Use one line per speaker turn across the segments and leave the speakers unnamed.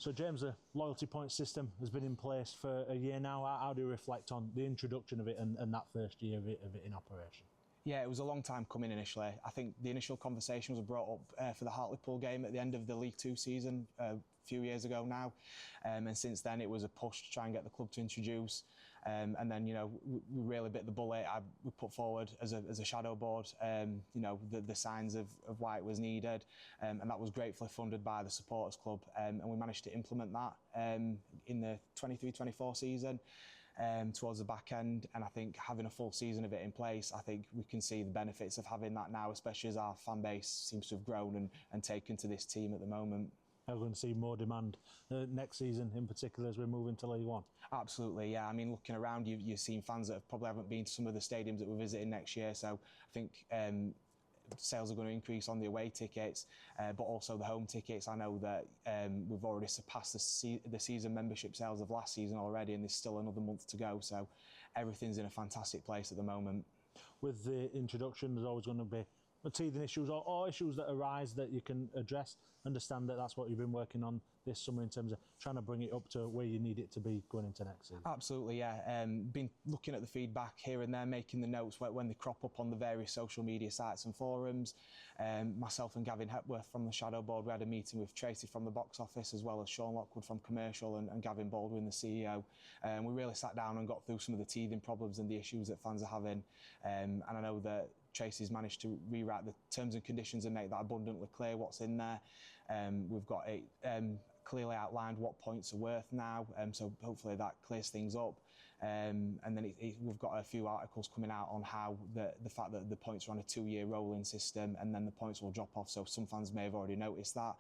So James, the loyalty point system has been in place for a year now. How do you reflect on the introduction of it and that first year of it in operation?
Yeah, it was a long time coming initially. I think the initial conversation was brought up for the Hartlepool game at the end of the League Two season a few years ago now, and since then it was a push to try and get the club to introduce, and then we really bit the bullet. We put forward as a shadow board the signs of why it was needed, and that was gratefully funded by the supporters club, and we managed to implement that in the 23-24 season. Towards the back end, and I think having a full season of it in place, I think we can see the benefits of having that now, especially as our fan base seems to have grown and taken to this team at the moment.
Are we going to see more demand next season in particular as we move into League One?
Absolutely, yeah. I mean, looking around, you've seen fans that probably haven't been to some of the stadiums that we're visiting next year, so I think sales are going to increase on the away tickets, but also the home tickets. I know that we've already surpassed the season membership sales of last season already, and there's still another month to go, so everything's in a fantastic place at the moment.
With the introduction, there's always going to be teething issues or issues that arise that you can address. Understand that that's what you've been working on this summer in terms of trying to bring it up to where you need it to be going into next season.
Absolutely, yeah. Been looking at the feedback here and there, making the notes when they crop up on the various social media sites and forums. Myself and Gavin Hepworth from the Shadow Board, we had a meeting with Tracy from the box office, as well as Sean Lockwood from Commercial and Gavin Baldwin, the CEO. We really sat down and got through some of the teething problems and the issues that fans are having. And I know that Tracy's managed to rewrite the terms and conditions and make that abundantly clear what's in there. We've got it clearly outlined what points are worth now, so hopefully that clears things up. And then we've got a few articles coming out on how the fact that the points are on a 2-year rolling system and then the points will drop off, so some fans may have already noticed that.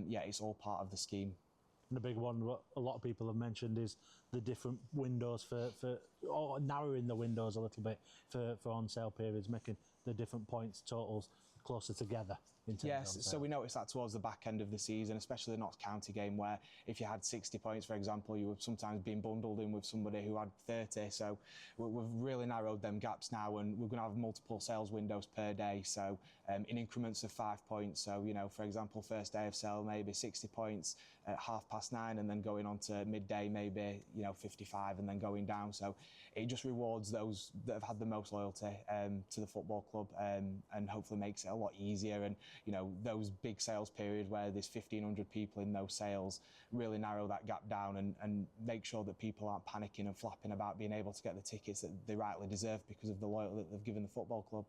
Yeah, it's all part of the scheme.
And the big one, what a lot of people have mentioned, is the different windows or narrowing the windows a little bit for on-sale periods, making the different points totals closer together.
Yes, so we noticed that towards the back end of the season, especially the Notts County game, where if you had 60 points, for example, you were sometimes being bundled in with somebody who had 30. So we've really narrowed them gaps now, and we're going to have multiple sales windows per day, so in increments of 5 points. So, for example, first day of sale, maybe 60 points at 9:30, and then going on to midday, maybe 55, and then going down. So it just rewards those that have had the most loyalty to the football club, and hopefully makes it a lot easier. And those big sales periods where there's 1,500 people in those sales, really narrow that gap down and make sure that people aren't panicking and flapping about being able to get the tickets that they rightly deserve because of the loyalty that they've given the football club.